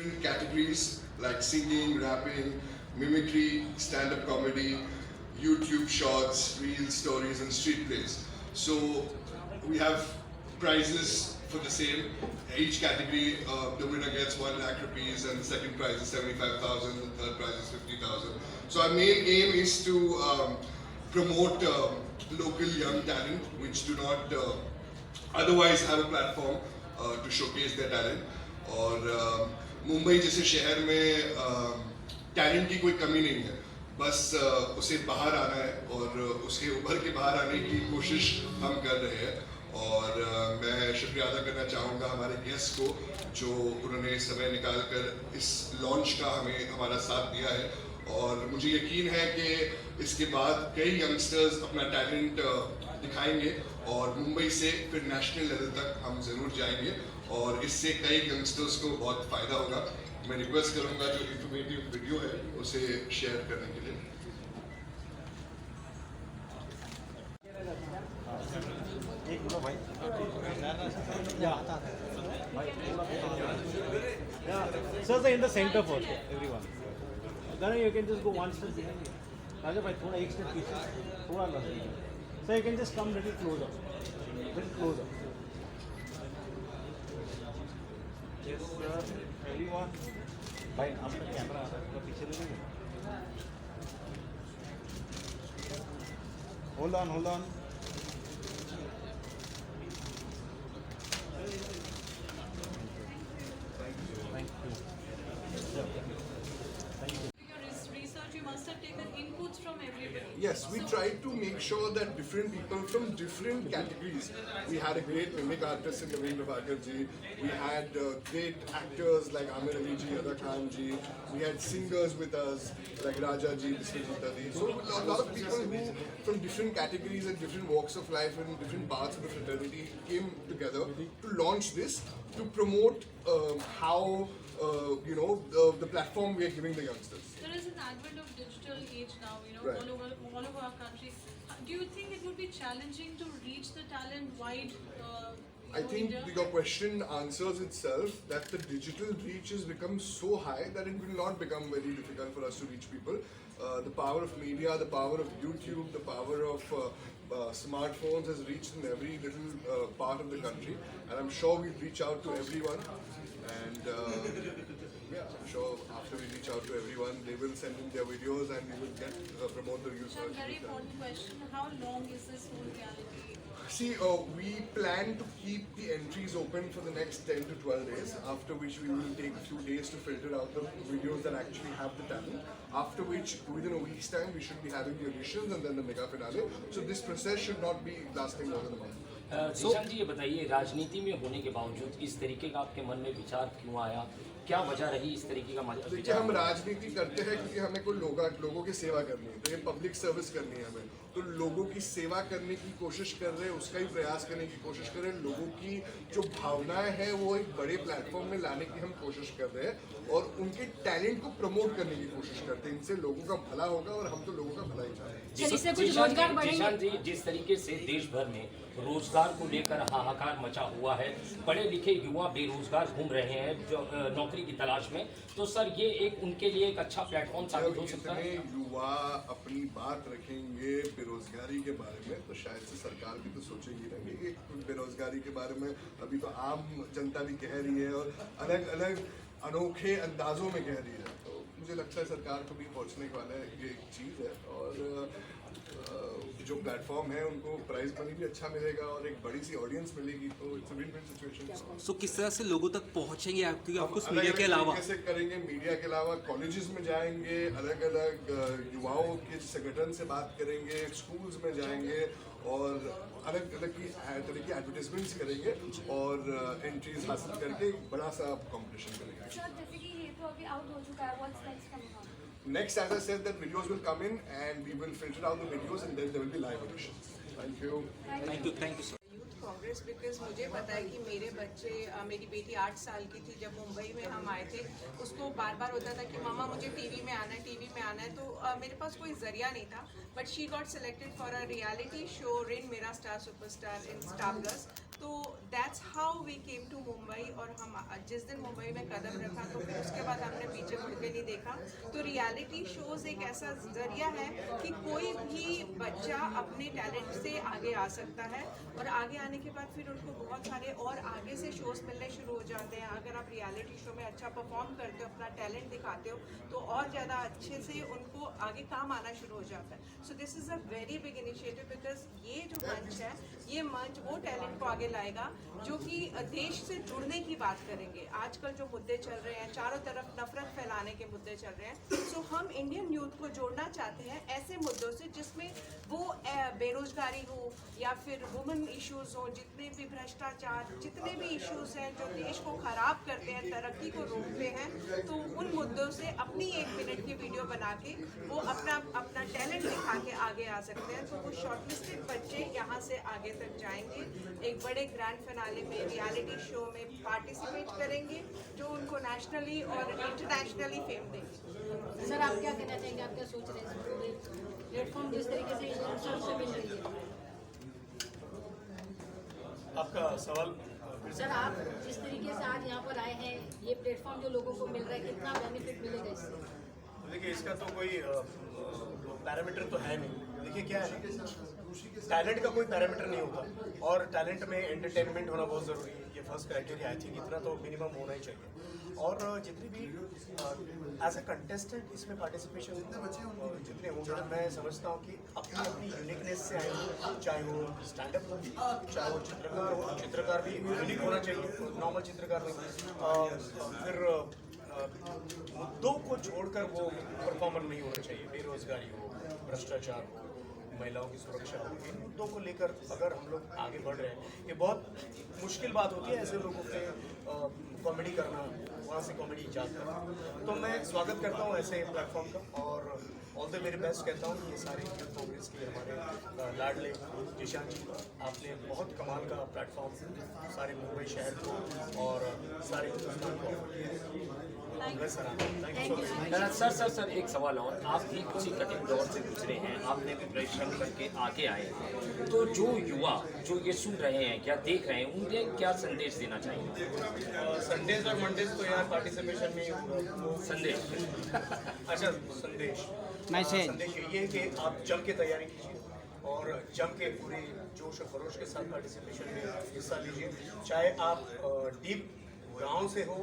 different categories like singing, rapping, mimicry, stand-up comedy, YouTube shorts, reels, stories, and street plays. So we have prizes for the same. Each category, the winner gets 1 lakh rupees, and the second prize is 75,000. The third prize is 50,000. So our main aim is to promote local young talent, which do not otherwise have a platform to showcase their talent. और मुंबई जैसे शहर में talent की कोई कमी नहीं है, बस उसे बाहर आना है और उसके उभर के बाहर आने की कोशिश हम कर रहे हैं। और मैं शुक्रिया अदा करना चाहूँगा हमारे गेस्ट को जो उन्होंने समय निकाल कर इस लॉन्च का हमारा साथ दिया है। और मुझे यकीन है कि इसके बाद कई यंगस्टर्स अपना टैलेंट दिखाएंगे और मुंबई से फिर नेशनल लेवल तक हम ज़रूर जाएंगे और इससे कई यंगस्टर्स को बहुत फ़ायदा होगा। मैं रिक्वेस्ट करूंगा जो इंफॉर्मेटिव वीडियो है उसे शेयर करने के लिए। Sir, in the center for everyone. Then you can just go one step behind. Raja bhai, thoda ek step piche, thoda last. So you can just come little closer, little closer. Yes, sir. Everyone. भाई आपका camera आ रहा है, पीछे ले लेंगे। Hold on, hold on. Thank you. Research, you must have taken inputs from everybody. Yes, we tried to make sure that different people from different categories. We had a great mimic artist in Naveen Prabhakar ji. We had great actors like Amir Ali ji, Ada Khan ji. We had singers with us like Raja ji, Biswajita ji. So a lot of people who from different categories and different walks of life and different parts of the fraternity came together to launch this, to promote how the platform we are giving the youngsters. There is an advent of digital age now, Right. all over our country. Do you think it would be challenging to reach the talent wide? I think India? your question answers itself that the digital reach has become so high that it will not become very difficult for us to reach people. The power of media, the power of YouTube, the power of smartphones has reached in every little part of the country, and I'm sure we'll reach out to everyone. And yeah, I'm sure after we reach out to everyone, they will send in their videos and we will get promote the So a research. very important question: how long is this whole reality? See, we plan to keep the entries open for the next 10 to 12 days, after which we will take a few days to filter out the videos that actually have the talent, after which within a week's time we should be having the auditions and then the mega finale. So this process should not be lasting more than a month. Zeeshan जी ये बताइए, राजनीति में होने के बावजूद इस तरीके का आपके मन में विचार क्यों आया, क्या वजह रही इस तरीके का देखिए, विचार? हम राजनीति करते हैं क्योंकि हमें कोई लोगों की सेवा करनी है, तो ये पब्लिक सर्विस करनी है हमें, तो लोगों की सेवा करने की कोशिश कर रहे हैं, उसका ही प्रयास करने की कोशिश कर रहे हैं। लोगों की जो भावनाएं हैं वो एक बड़े प्लेटफॉर्म में लाने की हम कोशिश कर रहे हैं और उनके टैलेंट को प्रमोट करने की कोशिश करते हैं। इनसे लोगों का भला होगा और हम तो लोगों का भला ही चाहते हैं। जीशान जी, जिस तरीके से देश भर में रोजगार को लेकर हाहाकार मचा हुआ है, पढ़े लिखे युवा बेरोजगार घूम रहे हैं जो नौकरी की तलाश में, तो सर ये एक उनके लिए एक अच्छा प्लेटफॉर्म साबित हो सकता है। युवा अपनी बात रखेंगे बेरोजगारी के बारे में तो शायद से सरकार भी तो सोचेगी रहेंगे कि बेरोजगारी के बारे में अभी तो आम जनता भी कह रही है और अलग अलग अनोखे अंदाजों में कह रही है। तो मुझे लगता है सरकार को भी पहुंचने वाला है ये एक चीज़ है और जो प्लेटफॉर्म है उनको प्राइस मनी भी अच्छा मिलेगा और एक बड़ी सी ऑडियंस मिलेगी, तो it's a win win situation. So किस तरह से लोगों तक पहुंचेंगे आप, क्योंकि आपको अलग मीडिया के अलावा कैसे करेंगे, मीडिया के अलावा कॉलेजेस में जाएंगे, अलग अलग युवाओं के संगठन से बात करेंगे, स्कूल्स में जाएंगे और अलग अलग तरह की एडवर्टाइजमेंट्स करेंगे और एंट्रीज हासिल करके बड़ा सा कंपटीशन करेंगे। जैसे कि ये तो अभी आउट हो चुका है, what's next coming on? Next, as I said, that videos will come in and we will filter out the videos and then there will be live auditions. Thank you. Thank you sir. Youth Congress because मुझे पता है कि मेरे बच्चे मेरी बेटी 8 साल की थी जब मुंबई में हम आए थे, उसको बार बार होता था कि मामा मुझे टीवी में आना है, तो मेरे पास कोई जरिया नहीं था, but she got selected for a reality show Rin Mera Star Superstar in Star Plus. तो that's how we came to Mumbai और हम जिस दिन मुंबई में कदम रखा तो फिर उसके बाद हमने पीछे मुड़ के नहीं देखा। तो रियलिटी शोज एक ऐसा जरिया है कि कोई भी बच्चा अपने टैलेंट से आगे आ सकता है, और आगे आने के बाद फिर उनको बहुत सारे और आगे से शोज मिलने शुरू हो जाते हैं। अगर आप रियलिटी शो में अच्छा परफॉर्म करते हो, अपना टैलेंट दिखाते हो, तो और ज़्यादा अच्छे से उनको आगे काम आना शुरू हो जाता है। So this is a very big initiative, because ये जो मंच है, ये मंच वो टैलेंट को आगे लाएगा जो कि देश से जुड़ने की बात करेंगे। आजकल जो मुद्दे चल रहे हैं, चारों तरफ नफरत फैलाने के मुद्दे चल रहे हैं, सो हम इंडियन यूथ को जोड़ना चाहते हैं ऐसे मुद्दों से जिसमें वो बेरोजगारी हो या फिर वुमेन इश्यूज हो, जितने भी भ्रष्टाचार, जितने भी इश्यूज हैं जो देश को खराब करते हैं, तरक्की को रोकते हैं, तो उन मुद्दों से अपनी 1 मिनट की वीडियो बना के वो अपना टैलेंट दिखा के आगे आ सकते हैं। तो वो शॉर्टलिस्टेड बच्चे यहाँ से आगे तक जाएंगे, एक बड़े ग्रैंड फिनाले में, रियलिटी शो में पार्टिसिपेट करेंगे जो उनको नेशनली और इंटरनेशनली फेम देंगे। सर, आप क्या कहना चाहेंगे, आप क्या सोच रहे हैं प्लेटफॉर्म जिस तरीके से इंफ्लुएंसर से मिल रही है? आपका सवाल सर, आप जिस तरीके से आज यहाँ पर आए हैं, ये प्लेटफॉर्म जो लोगों को मिल रहा है, कितना बेनिफिट मिलेगा इससे? देखिए, इसका तो कोई पैरामीटर तो है नहीं। देखिए क्या है, टैलेंट का कोई पैरामीटर नहीं होता, और टैलेंट में एंटरटेनमेंट होना बहुत ज़रूरी है। ये फर्स्ट क्राइटेरिया, आई थिंक इतना तो मिनिमम होना ही चाहिए। और जितनी भी एज ए कंटेस्टेंट इसमें पार्टिसिपेशन जितने होंगे, मैं समझता हूँ कि अपनी अपनी यूनिकनेस से आए हो, चाहे वो स्टैंड अप, चाहे वो चित्रकार हो। चित्रकार भी यूनिक होना चाहिए, नॉर्मल चित्रकार नहीं। फिर मुद्दों को छोड़कर वो परफॉर्मर नहीं होना चाहिए। बेरोजगारी हो, भ्रष्टाचार हो, महिलाओं की सुरक्षा हो, इन मुद्दों को लेकर अगर हम लोग आगे बढ़ रहे हैं, ये बहुत मुश्किल बात होती है ऐसे लोगों पे कॉमेडी करना, वहाँ से कॉमेडी ईजाद करना। तो मैं स्वागत करता हूँ ऐसे प्लेटफॉर्म का, और ऑल द वेरी बेस्ट कहता हूँ। ये सारे यूथ कांग्रेस के हमारे लाडले जिशान जी, आपने बहुत कमाल का प्लेटफॉर्म सारे मुंबई शहर को और सारे हिंदुस्तान को। सर एक सवाल और, आप भी उसी कठिन दौर से गुजरे हैं, आपने भी परिश्रम करके आगे आए हैं, तो जो युवा जो ये सुन रहे हैं, क्या देख रहे हैं, उन्हें क्या संदेश देना चाहिए? संडेज और मंडेज तो यार पार्टिसिपेशन में वो संदेश अच्छा, संदेश ये है कि आप जम के तैयारी कीजिए और जम के पूरे जोश और खरोश के साथ पार्टिसिपेशन में हिस्सा लीजिए। चाहे आप डीप गांव से हो,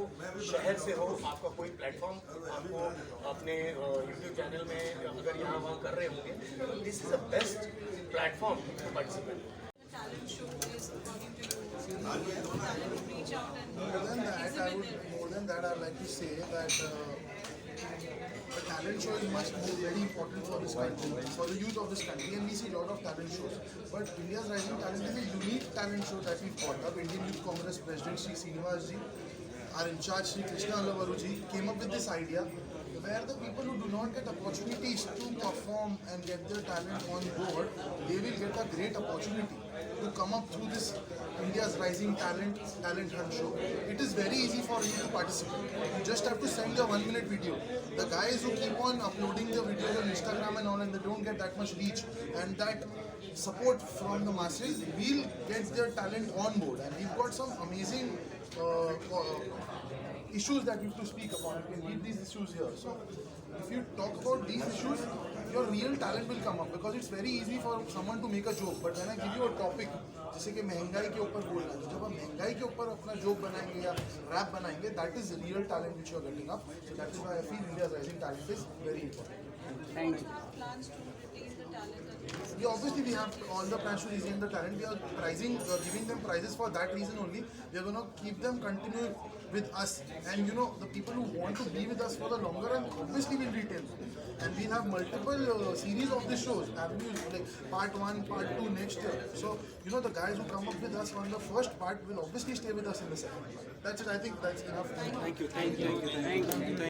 शहर से हो, आपका कोई प्लेटफॉर्म आपको अपने यूट्यूब चैनल में अगर यहाँ वहाँ कर रहे होंगे, this is the best platform to participate. Talent show is according to you. Talent reach out and More than that, I'd like to say that the talent show is much more very important for this country, for the youth of this country, and we see a lot of talent shows. But India's Rising Talent is a unique talent show that we've got up. Indian Youth Congress President Sri Srinivas ji, our in charge Sri Krishna Allavaru ji, came up with this idea where the people who do not get opportunities to perform and get their talent on board, they will get a great opportunity to come up through this India's Rising Talent Hunt show. It is very easy for you to participate. You just have to send your 1-minute video. The guys who keep on uploading their videos on Instagram and all, and they don't get that much reach and that support from the masses, will get their talent on board. And we've got some amazing issues that we have to speak upon. You can read these issues here. So if you talk about these issues, your real talent will come up, because it's very easy for someone to make a joke. But when I give you a topic, जैसे कि महंगाई के ऊपर बोलना है, तो जब आप महंगाई के ऊपर अपना जोक बनाएंगे या रैप बनाएंगे, that is the real talent which you are getting up. So that is why I feel India's Rising Talent is very important. Thank you. Plans to retain the talent of the Yeah, obviously we have all the plans to retain the talent. We are giving them prizes for that reason only. We are going to keep them continue with us, and you know, the people who want to be with us for the longer run, obviously will retain them. And we'll have multiple series of the shows, avenues like part 1, part 2 next year. So you know, the guys who come up with us on the first part will obviously stay with us in the second part. That's it. I think that's enough. Thank you.